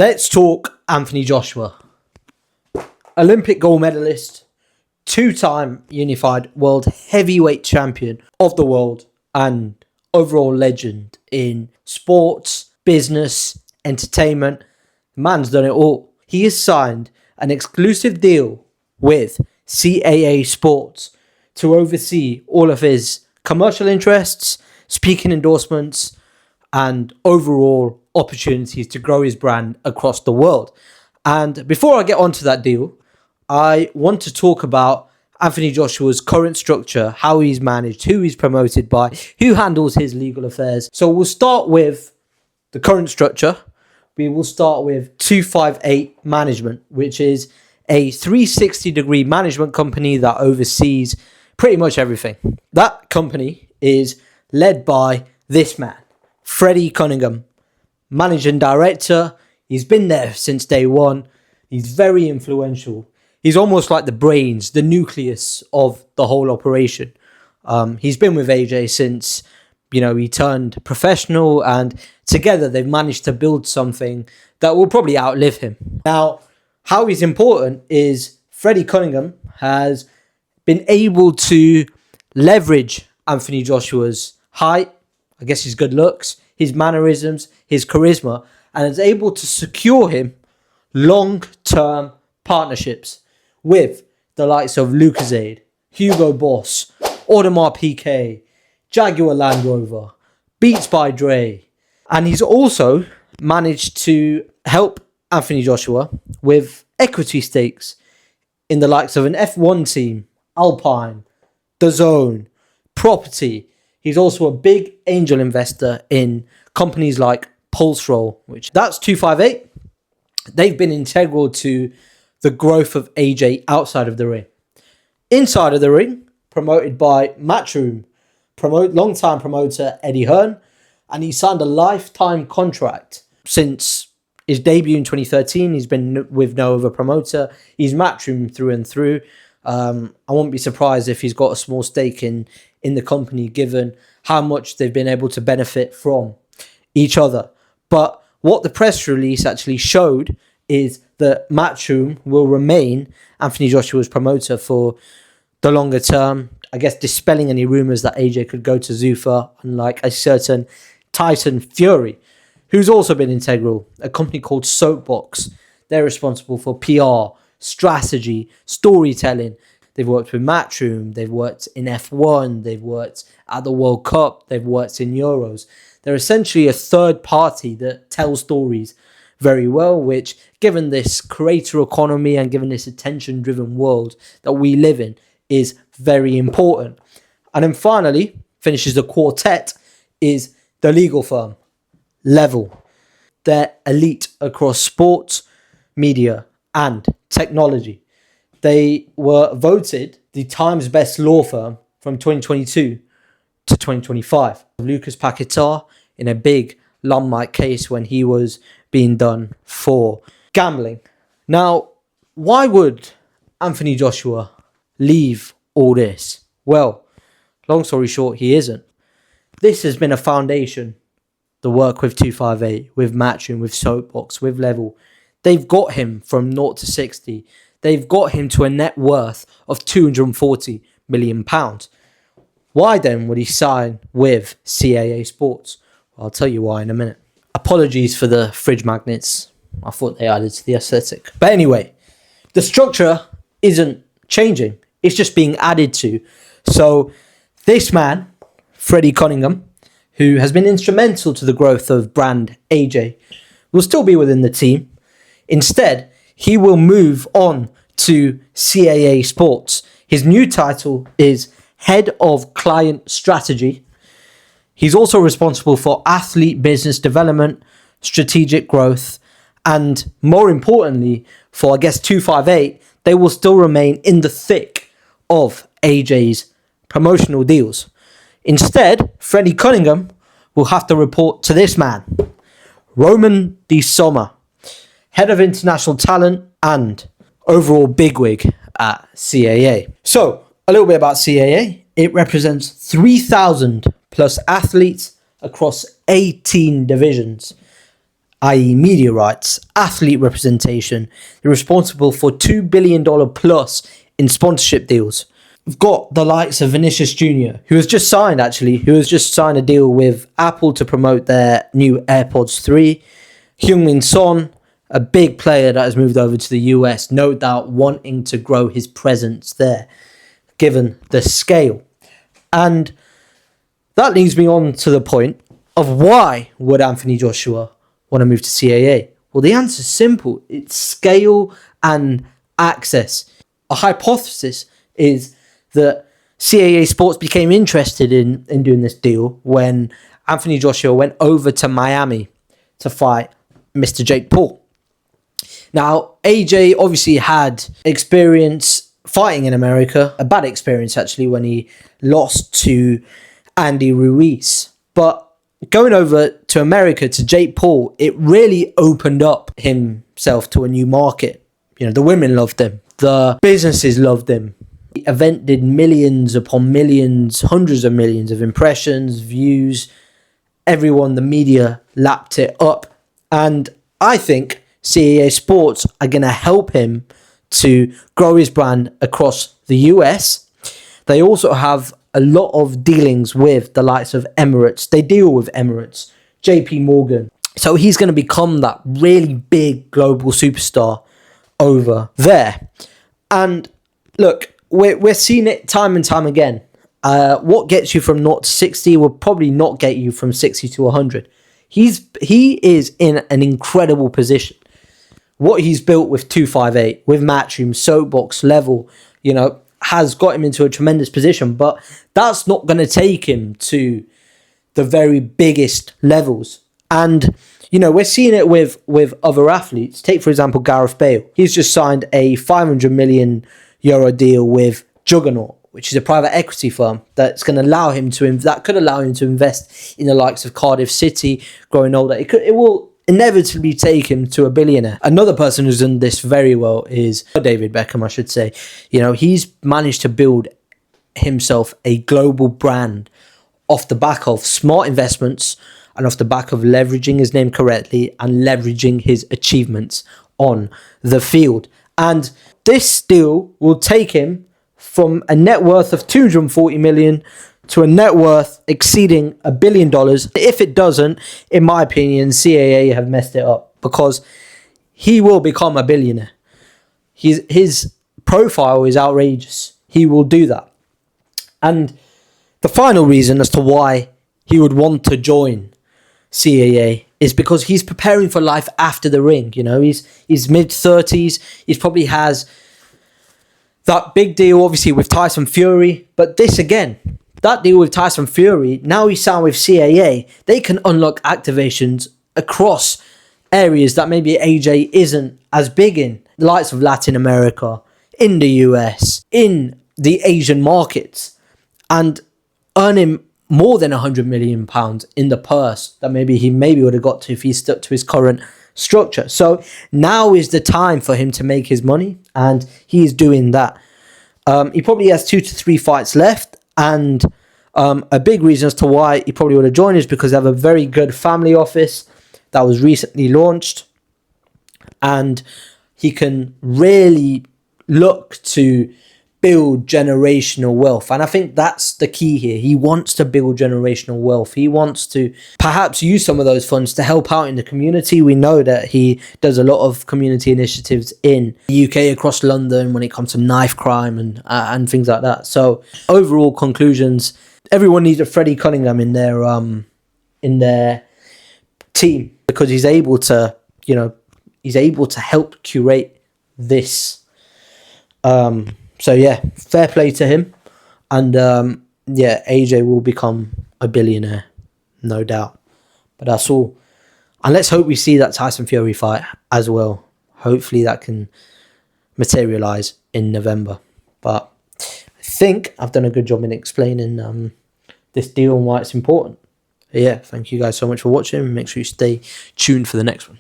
Let's talk Anthony Joshua. Olympic gold medalist, two-time unified world heavyweight champion of the world, and overall legend in sports, business, entertainment. The man's done it all. He has signed an exclusive deal with CAA Sports to oversee all of his commercial interests, speaking endorsements, and overall opportunities to grow his brand across the world. And before I get onto that deal, I want to talk about Anthony Joshua's current structure, how he's managed, who he's promoted by, who handles his legal affairs. So we'll start with the current structure. We will start with 258 Management, which is a 360-degree management company that oversees pretty much everything. That company is led by this man, Freddie Cunningham, managing director. He's been there since day one. He's very influential. He's almost like the brains, the nucleus of the whole operation. He's been with AJ since, he turned professional, and together they've managed to build something that will probably outlive him. Now, how he's important is Freddie Cunningham has been able to leverage Anthony Joshua's height, I guess his good looks, his mannerisms, his charisma, and is able to secure him long-term partnerships with the likes of Lucozade, Hugo Boss, Audemars Piguet, Jaguar Land Rover, Beats by Dre. And he's also managed to help Anthony Joshua with equity stakes in the likes of an F1 team, Alpine, DAZN, property. He's also a big angel investor in companies like Pulseroll, which that's 258. They've been integral to the growth of AJ outside of the ring. Inside of the ring, promoted by Matchroom, long-time promoter Eddie Hearn, and he signed a lifetime contract since his debut in 2013. He's been with no other promoter. He's Matchroom through and through. I won't be surprised if he's got a small stake in the company, given how much they've been able to benefit from each other. But what the press release actually showed is that Matchroom will remain Anthony Joshua's promoter for the longer term, I guess dispelling any rumours that AJ could go to Zuffa, unlike a certain Tyson Fury, who's also been integral, a company called Soapbox. They're responsible for PR, strategy, storytelling. They've worked with Matchroom, they've worked in F1, they've worked at the World Cup, they've worked in Euros. They're essentially a third party that tells stories very well, which, given this creator economy and given this attention-driven world that we live in, is very important. And then finally, finishes the quartet, is the legal firm, Level. They're elite across sports, media, and technology. They were voted the Times Best Law Firm from 2022 to 2025. Lucas Paquetá in a big landmark case when he was being done for gambling. Now, why would Anthony Joshua leave all this? Well, long story short, he isn't. This has been a foundation. The work with 258, with Matchroom, with Soapbox, with Level. They've got him from 0 to 60. They've got him to a net worth of £240 million. Why then would he sign with CAA Sports? Well, I'll tell you why in a minute. Apologies for the fridge magnets. I thought they added to the aesthetic. But anyway, the structure isn't changing. It's just being added to. So this man, Freddie Cunningham, who has been instrumental to the growth of brand AJ, will still be within the team. Instead, he will move on to CAA Sports. His new title is Head of Client Strategy. He's also responsible for athlete business development, strategic growth, and more importantly, for 258, they will still remain in the thick of AJ's promotional deals. Instead, Freddie Cunningham will have to report to this man, Roman De Sommer, Head of International Talent and overall bigwig at CAA. So, a little bit about CAA. It represents 3,000 plus athletes across 18 divisions. i.e. media rights, athlete representation. They're responsible for $2 billion plus in sponsorship deals. We've got the likes of Vinicius Jr., who has just signed a deal with Apple to promote their new AirPods 3. Heung-min Son, a big player that has moved over to the US, no doubt wanting to grow his presence there, given the scale. And that leads me on to the point of why would Anthony Joshua want to move to CAA? Well, the answer is simple. It's scale and access. A hypothesis is that CAA Sports became interested in doing this deal when Anthony Joshua went over to Miami to fight Mr. Jake Paul. Now, AJ obviously had experience fighting in America, a bad experience actually, when he lost to Andy Ruiz. But going over to America, to Jake Paul, it really opened up himself to a new market. You know, the women loved him. The businesses loved him. The event did millions upon millions, hundreds of millions of impressions, views. Everyone, the media, lapped it up. And I think CAA Sports are going to help him to grow his brand across the US. They also have a lot of dealings with the likes of Emirates. They deal with Emirates, JP Morgan. So he's going to become that really big global superstar over there. And look, we're seeing it time and time again. What gets you from 0 to 60 will probably not get you from 60 to 100. He is in an incredible position. What he's built with 258, with Matchroom, Soapbox, Level, you know, has got him into a tremendous position. But that's not going to take him to the very biggest levels. And, you know, we're seeing it with other athletes. Take, for example, Gareth Bale. He's just signed a €500 million deal with Juggernaut, which is a private equity firm that's going to allow him to invest in the likes of Cardiff City, growing older. It will inevitably take him to a billionaire. Another person who's done this very well is David Beckham, I should say. You know, he's managed to build himself a global brand off the back of smart investments and off the back of leveraging his name correctly and leveraging his achievements on the field. And this deal will take him from a net worth of $240 million to a net worth exceeding $1 billion. If it doesn't, in my opinion, CAA have messed it up, because he will become a billionaire. His profile is outrageous. He will do that. And the final reason as to why he would want to join CAA is because he's preparing for life after the ring. You know, he's mid-30s. He probably has that big deal, obviously, with Tyson Fury. But this again, that deal with Tyson Fury, now he's signed with CAA, they can unlock activations across areas that maybe AJ isn't as big in. The likes of Latin America, in the US, in the Asian markets, and earning more than £100 million in the purse that maybe he would have got to if he stuck to his current structure. So now is the time for him to make his money, and he's doing that. He probably has 2 to 3 fights left, and a big reason as to why he probably would have joined is because they have a very good family office that was recently launched, and he can really look to build generational wealth. And I think that's the key here. He wants to build generational wealth. He wants to perhaps use some of those funds to help out in the community. We know that he does a lot of community initiatives in the UK, across London, when it comes to knife crime and things like that. So overall conclusions, everyone needs a Freddie Cunningham in their team, because he's able to help curate this. So yeah, fair play to him. And AJ will become a billionaire, no doubt. But that's all. And let's hope we see that Tyson Fury fight as well. Hopefully that can materialize in November. But I think I've done a good job in explaining this deal and why it's important. But yeah, thank you guys so much for watching. Make sure you stay tuned for the next one.